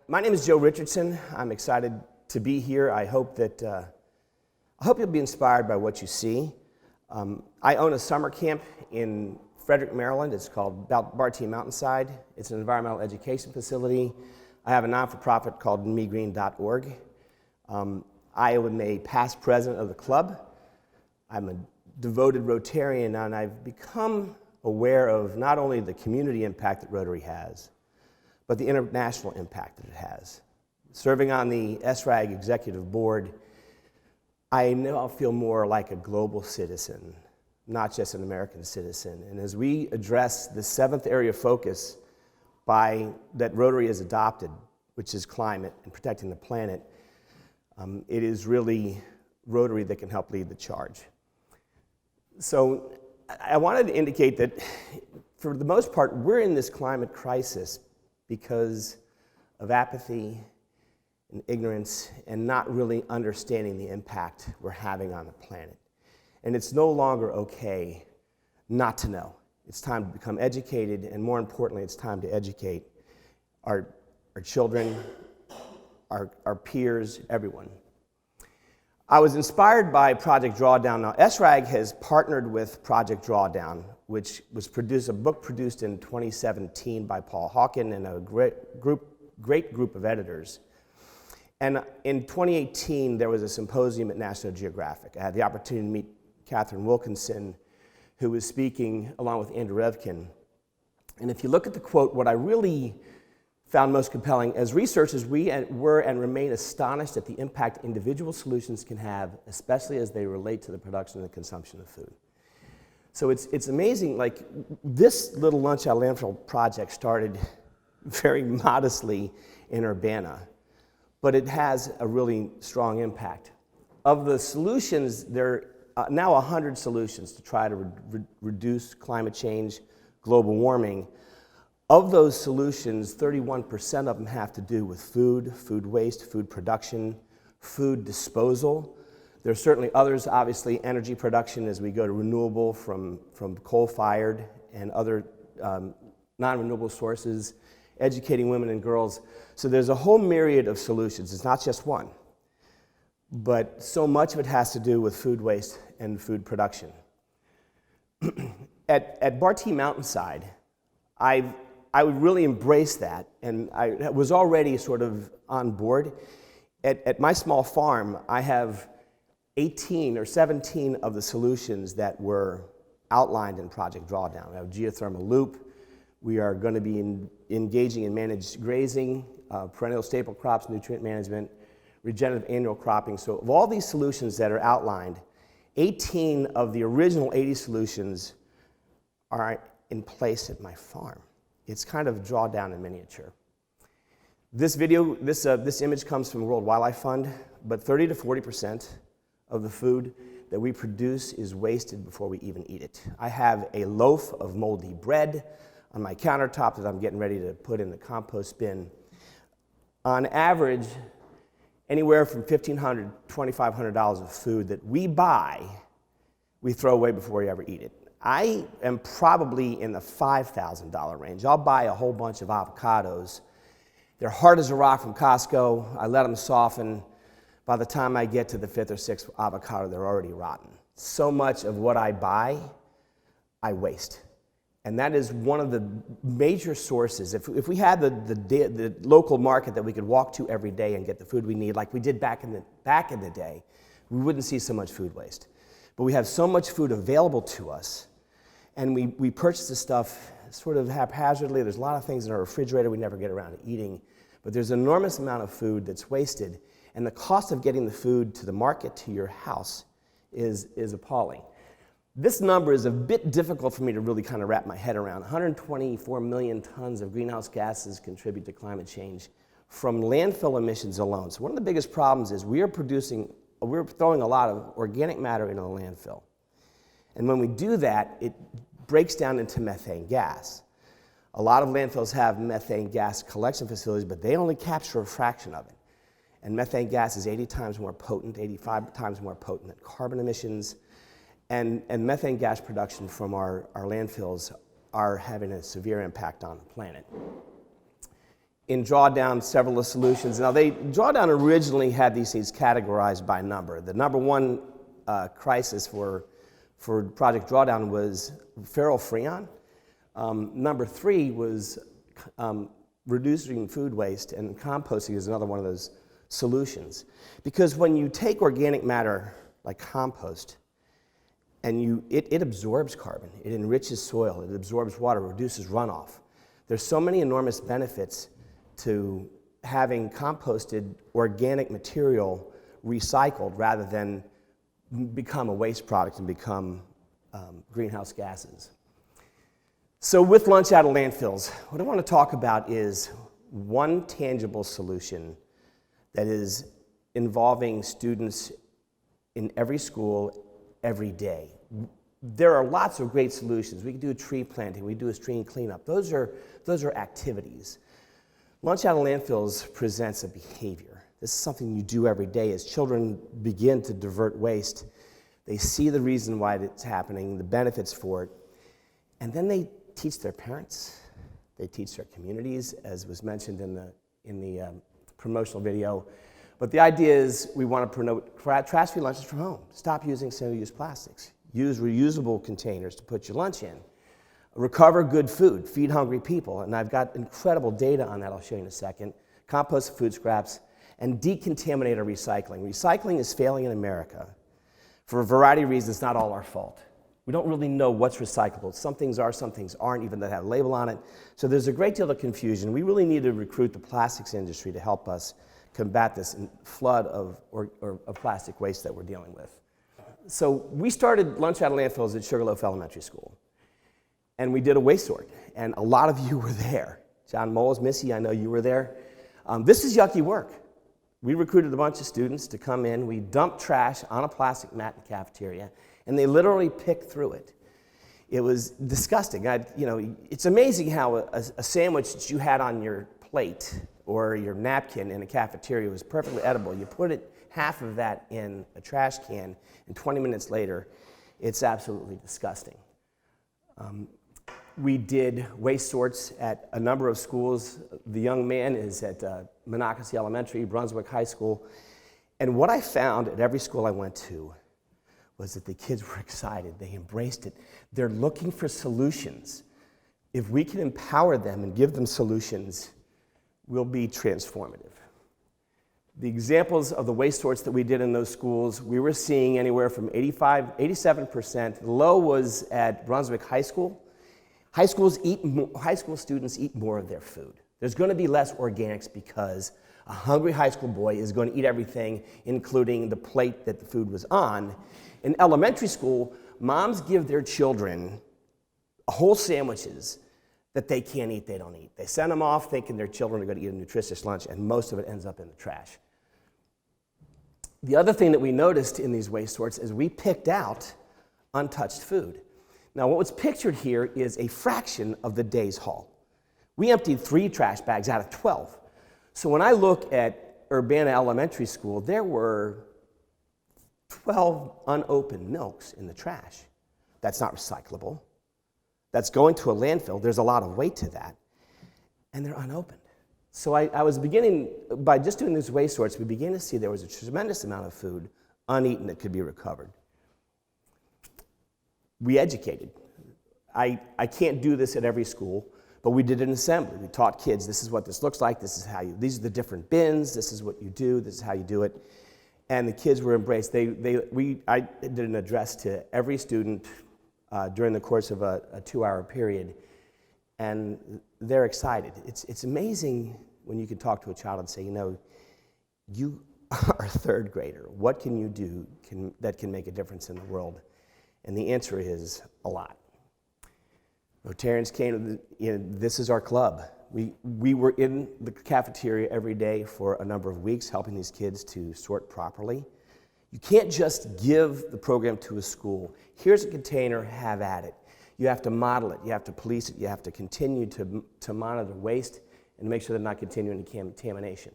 My name is Joe Richardson. I'm excited to be here. I hope you'll be inspired by what you see. I own a summer camp in Frederick, Maryland. It's called Bartee Mountainside. It's an environmental education facility. I have a non-for-profit called megreen.org. I am a past president of the club. I'm a devoted Rotarian, and I've become aware of not only the community impact that Rotary has, but the international impact that it has. Serving on the SRAG executive board, I now feel more like a global citizen, not just an American citizen. And as we address the seventh area of focus that Rotary has adopted, which is climate and protecting the planet, it is really Rotary that can help lead the charge. So I wanted to indicate that for the most part, we're in this climate crisis because of apathy and ignorance and not really understanding the impact we're having on the planet. And it's no longer okay not to know. It's time to become educated, and more importantly, it's time to educate our children, our peers, everyone. I was inspired by Project Drawdown. Now, SRAG has partnered with Project Drawdown, which was a book produced in 2017 by Paul Hawken and a great group of editors. And in 2018, there was a symposium at National Geographic. I had the opportunity to meet Catherine Wilkinson, who was speaking along with Andrew Revkin. And if you look at the quote, what I really found most compelling, as researchers, we were and remain astonished at the impact individual solutions can have, especially as they relate to the production and consumption of food. So it's amazing, like this little Lunch Out of Landfill project started very modestly in Urbana, but it has a really strong impact. Of the solutions, there are now 100 solutions to try to reduce climate change, global warming. Of those solutions, 31% of them have to do with food waste, food production, food disposal. There are certainly others, obviously energy production as we go to renewable from coal-fired and other non-renewable sources, educating women and girls. So there's a whole myriad of solutions. It's not just one. But so much of it has to do with food waste and food production. At Bartee Mountainside, I would really embrace that, and I was already sort of on board. At my small farm, I have 18 or 17 of the solutions that were outlined in Project Drawdown. We have geothermal loop. We are going to be engaging in managed grazing, perennial staple crops, nutrient management, regenerative annual cropping. So of all these solutions that are outlined, 18 of the original 80 solutions are in place at my farm. It's kind of Drawdown in miniature. This image comes from World Wildlife Fund, but 30 to 40% of the food that we produce is wasted before we even eat it. I have a loaf of moldy bread on my countertop that I'm getting ready to put in the compost bin. On average, anywhere from $1,500 to $2,500 of food that we buy, we throw away before we ever eat it. I am probably in the $5,000 range. I'll buy a whole bunch of avocados. They're hard as a rock from Costco. I let them soften. By the time I get to the fifth or sixth avocado, they're already rotten. So much of what I buy, I waste. And that is one of the major sources. If we had the local market that we could walk to every day and get the food we need, like we did back in the day, we wouldn't see so much food waste. But we have so much food available to us, and we purchase this stuff sort of haphazardly. There's a lot of things in our refrigerator we never get around to eating, but there's an enormous amount of food that's wasted, and the cost of getting the food to the market, to your house, is appalling. This number is a bit difficult for me to really kind of wrap my head around. 124 million tons of greenhouse gases contribute to climate change from landfill emissions alone. So one of the biggest problems is we're throwing a lot of organic matter into the landfill. And when we do that, it breaks down into methane gas. A lot of landfills have methane gas collection facilities, but they only capture a fraction of it. And methane gas is 80 times more potent, 85 times more potent than carbon emissions. And methane gas production from our landfills are having a severe impact on the planet. in Drawdown several of the solutions. Now, Drawdown originally had these things categorized by number. The number one crisis for Project Drawdown was feral freon. Number 3 was reducing food waste, and composting is another one of those solutions. Because when you take organic matter like compost, and it absorbs carbon, it enriches soil, it absorbs water, reduces runoff. There's so many enormous benefits to having composted organic material recycled rather than become a waste product and become greenhouse gases. So with Lunch Out of Landfills, what I want to talk about is one tangible solution that is involving students in every school every day. There are lots of great solutions. We can do a tree planting, we do a stream cleanup. Those are activities. Lunch Out of Landfills presents a behavior. This is something you do every day. As children begin to divert waste, they see the reason why it's happening, the benefits for it, and then they teach their parents, they teach their communities, as was mentioned in the promotional video. But the idea is we want to promote trash-free lunches from home. Stop using single-use plastics. Use reusable containers to put your lunch in. Recover good food, feed hungry people, and I've got incredible data on that I'll show you in a second. Compost food scraps, and decontaminate our recycling. Recycling is failing in America for a variety of reasons, not all our fault. We don't really know what's recyclable. Some things are, some things aren't, even that have a label on it. So there's a great deal of confusion. We really need to recruit the plastics industry to help us combat this flood of plastic waste that we're dealing with. So we started Lunch Out of Landfills at Sugarloaf Elementary School. And we did a waste sort, and a lot of you were there. John Moles, Missy, I know you were there. This is yucky work. We recruited a bunch of students to come in. We dumped trash on a plastic mat in the cafeteria, and they literally picked through it. It was disgusting. It's amazing how a sandwich that you had on your plate or your napkin in a cafeteria was perfectly edible. You put half of that in a trash can, and 20 minutes later, it's absolutely disgusting. We did waste sorts at a number of schools. The young man is at Monocacy Elementary, Brunswick High School. And what I found at every school I went to was that the kids were excited. They embraced it. They're looking for solutions. If we can empower them and give them solutions, we'll be transformative. The examples of the waste sorts that we did in those schools, we were seeing anywhere from 87%. The low was at Brunswick High School. High school students eat more of their food. There's going to be less organics because a hungry high school boy is going to eat everything, including the plate that the food was on. In elementary school, moms give their children whole sandwiches that they can't eat, they don't eat. They send them off thinking their children are going to eat a nutritious lunch, and most of it ends up in the trash. The other thing that we noticed in these waste sorts is we picked out untouched food. Now, what was pictured here is a fraction of the day's haul. We emptied 3 trash bags out of 12. So when I look at Urbana Elementary School, there were 12 unopened milks in the trash. That's not recyclable. That's going to a landfill. There's a lot of weight to that. And they're unopened. So I was beginning, by just doing these waste sorts, we began to see there was a tremendous amount of food uneaten that could be recovered. We educated. I can't do this at every school, but we did an assembly. We taught kids, this is what this looks like, these are the different bins, this is what you do, this is how you do it. And the kids were embraced. I did an address to every student during the course of a 2-hour period, and they're excited. It's amazing when you can talk to a child and say, you are a 3rd grader. What can you do that can make a difference in the world? And the answer is a lot. Rotarians came, this is our club. We were in the cafeteria every day for a number of weeks helping these kids to sort properly. You can't just give the program to a school. Here's a container, have at it. You have to model it, you have to police it, you have to continue to monitor waste and make sure they're not continuing contamination.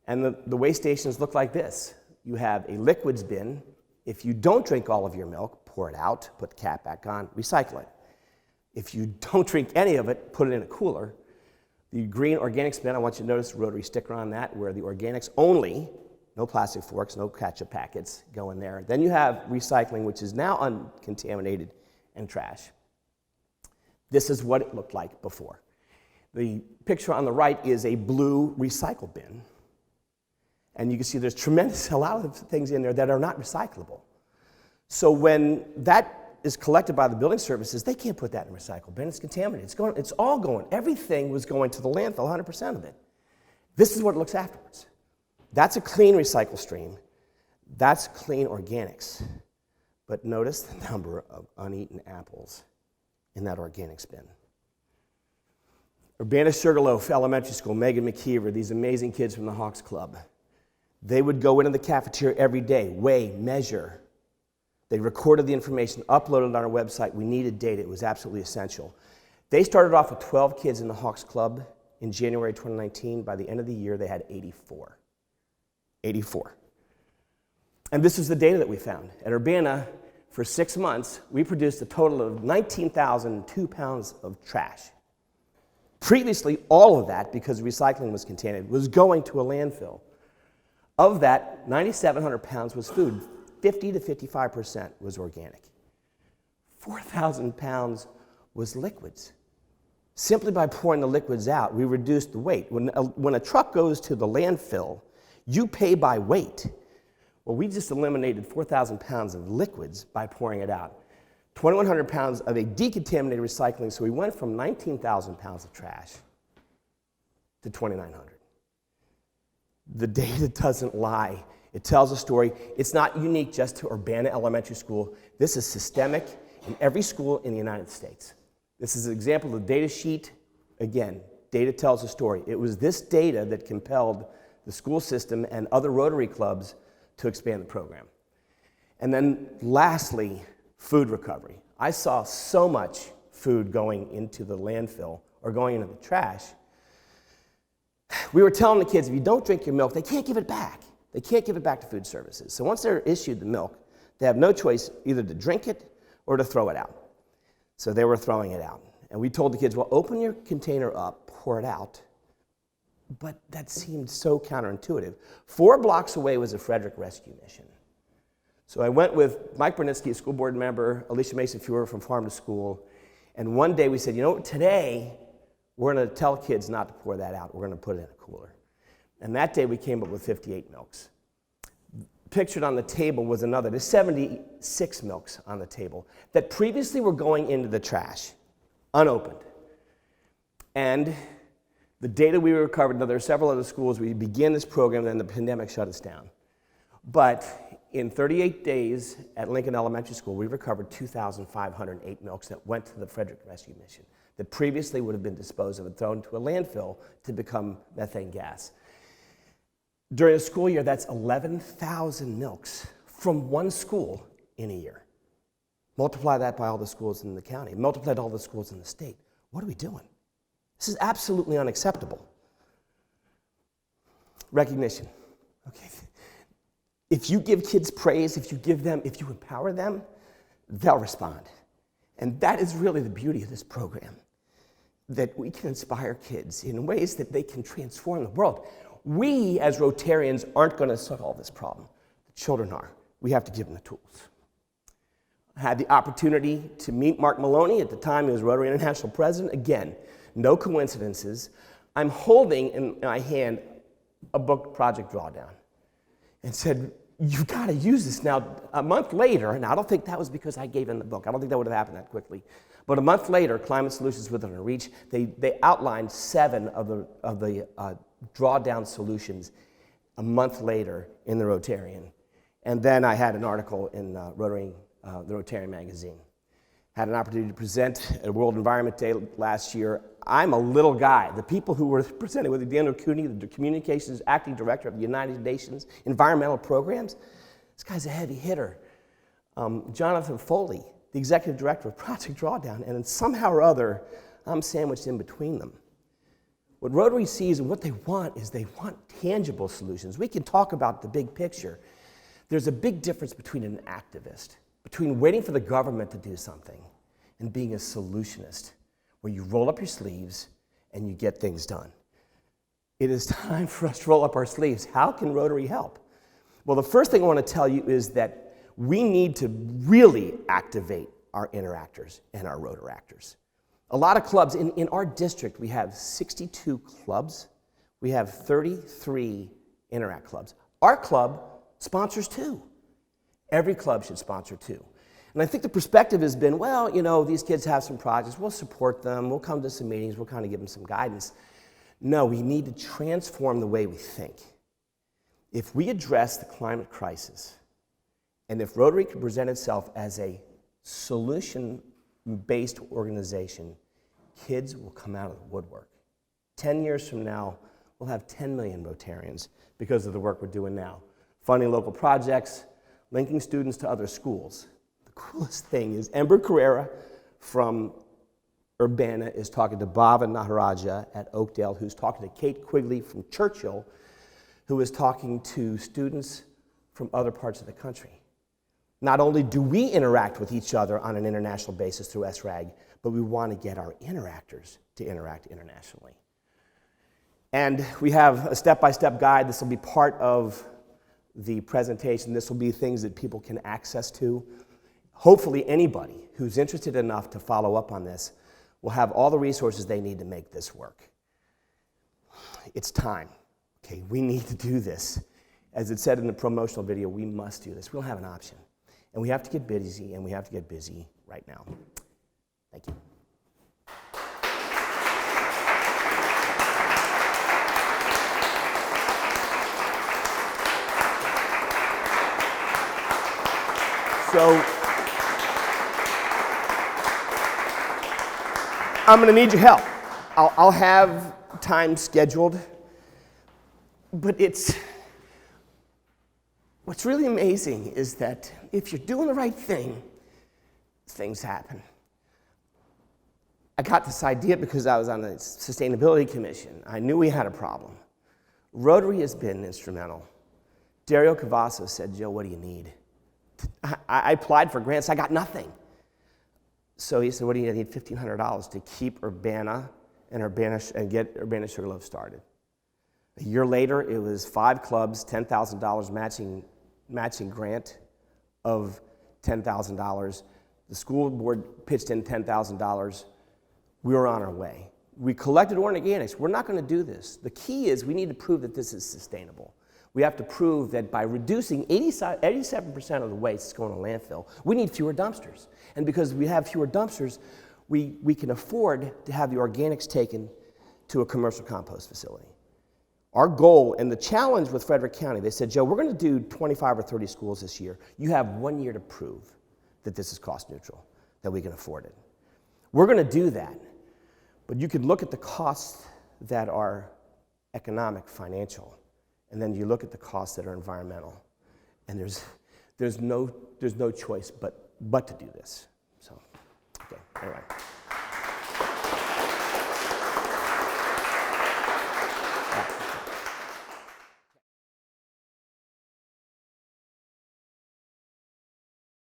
And the waste stations look like this. You have a liquids bin. If you don't drink all of your milk, pour it out, put the cap back on, recycle it. If you don't drink any of it, put it in a cooler. The green organics bin, I want you to notice the rotary sticker on that, where the organics only, no plastic forks, no ketchup packets go in there. Then you have recycling, which is now uncontaminated, and trash. This is what it looked like before. The picture on the right is a blue recycle bin. And you can see there's a lot of things in there that are not recyclable. So when that is collected by the building services, they can't put that in a recycle bin. It's contaminated. It's all going. Everything was going to the landfill, 100% of it. This is what it looks afterwards. That's a clean recycle stream. That's clean organics. But notice the number of uneaten apples in that organics bin. Urbana Sugarloaf Elementary School, Megan McKeever, these amazing kids from the Hawks Club. They would go into the cafeteria every day, weigh, measure. They recorded the information, uploaded it on our website. We needed data. It was absolutely essential. They started off with 12 kids in the Hawks Club in January 2019. By the end of the year, they had 84. 84. And this is the data that we found. At Urbana, for 6 months, we produced a total of 19,002 pounds of trash. Previously, all of that, because recycling was contaminated, was going to a landfill. Of that, 9,700 pounds was food. 50 to 55% was organic. 4,000 pounds was liquids. Simply by pouring the liquids out, we reduced the weight. When a truck goes to the landfill, you pay by weight. Well, we just eliminated 4,000 pounds of liquids by pouring it out. 2,100 pounds of a decontaminated recycling, so we went from 19,000 pounds of trash to 2,900. The data doesn't lie. It tells a story. It's not unique just to Urbana Elementary School. This is systemic in every school in the United States. This is an example of the data sheet. Again, data tells a story. It was this data that compelled the school system and other Rotary clubs to expand the program. And then lastly, food recovery. I saw so much food going into the landfill or going into the trash. We were telling the kids, if you don't drink your milk, they can't give it back. They can't give it back to food services. So once they're issued the milk, they have no choice either to drink it or to throw it out. So they were throwing it out. And we told the kids, well, open your container up, pour it out. But that seemed so counterintuitive. 4 blocks away was a Frederick rescue mission. So I went with Mike Bernitsky, a school board member, Alicia Mason-Fuhrer from Farm to School, and one day we said, you know what, today we're going to tell kids not to pour that out. We're going to put it in a cooler. And that day we came up with 58 milks. Pictured on the table was another. There's 76 milks on the table that previously were going into the trash, unopened. And the data we recovered, now there are several other schools, we began this program, then the pandemic shut us down. But in 38 days at Lincoln Elementary School, we recovered 2,508 milks that went to the Frederick Rescue Mission that previously would have been disposed of and thrown to a landfill to become methane gas. During a school year, that's 11,000 milks from one school in a year. Multiply that by all the schools in the county. Multiply all the schools in the state. What are we doing? This is absolutely unacceptable. Recognition. Okay. If you give kids praise, if you empower them, they'll respond. And that is really the beauty of this program, that we can inspire kids in ways that they can transform the world. We, as Rotarians, aren't going to solve this problem. The children are. We have to give them the tools. I had the opportunity to meet Mark Maloney. At the time, he was Rotary International President. Again, no coincidences. I'm holding in my hand a book, Project Drawdown, and said, you've got to use this. Now, a month later, and I don't think that was because I gave him the book. I don't think that would have happened that quickly. But a month later, Climate Solutions Within Our Reach, they outlined 7 of the drawdown solutions a month later in the Rotarian. And then I had an article in Rotary, the Rotarian magazine. Had an opportunity to present at World Environment Day last year. I'm a little guy. The people who were presenting with Daniel Cooney, the Communications Acting Director of the United Nations Environmental Programs, this guy's a heavy hitter. Jonathan Foley, the Executive Director of Project Drawdown, and then somehow or other, I'm sandwiched in between them. What Rotary sees and what they want is they want tangible solutions. We can talk about the big picture. There's a big difference between an activist, between waiting for the government to do something and being a solutionist, where you roll up your sleeves and you get things done. It is time for us to roll up our sleeves. How can Rotary help? Well, the first thing I want to tell you is that we need to really activate our interactors and our Rotaractors. A lot of clubs, in our district, we have 62 clubs. We have 33 Interact clubs. Our club sponsors 2. Every club should sponsor 2. And I think the perspective has been, well, you know, these kids have some projects, we'll support them, we'll come to some meetings, we'll kind of give them some guidance. No, we need to transform the way we think. If we address the climate crisis, and if Rotary can present itself as a solution-based organization, kids will come out of the woodwork. 10 years from now, we'll have 10 million Rotarians because of the work we're doing now. Funding local projects, linking students to other schools. The coolest thing is Ember Carrera from Urbana is talking to Bhava Naharaja at Oakdale, who's talking to Kate Quigley from Churchill, who is talking to students from other parts of the country. Not only do we interact with each other on an international basis through SRAG, but we want to get our interactors to interact internationally. And we have a step-by-step guide. This will be part of the presentation. This will be things that people can access to. Hopefully anybody who's interested enough to follow up on this will have all the resources they need to make this work. It's time. Okay, we need to do this. As it said in the promotional video, we must do this. We don't have an option. And we have to get busy, and we have to get busy right now. Thank you. So, I'm going to need your help. I'll have time scheduled, but what's really amazing is that if you're doing the right thing, things happen. I got this idea because I was on the Sustainability Commission. I knew we had a problem. Rotary has been instrumental. Dario Cavasso said, Joe, what do you need? I applied for grants, I got nothing. So he said, what do you need? I need $1,500 to keep Urbana and get Urbana Sugarloaf started. A year later, it was 5 clubs, $10,000 matching grant of $10,000. The school board pitched in $10,000. We were on our way. We collected organics. We're not going to do this. The key is we need to prove that this is sustainable. We have to prove that by reducing 87% of the waste that's going to landfill, we need fewer dumpsters. And because we have fewer dumpsters, we can afford to have the organics taken to a commercial compost facility. Our goal and the challenge with Frederick County, they said, Joe, we're going to do 25 or 30 schools this year. You have 1 year to prove that this is cost neutral, that we can afford it. We're going to do that. But you could look at the costs that are economic, financial, and then you look at the costs that are environmental. And there's no choice but to do this. So, okay, all right.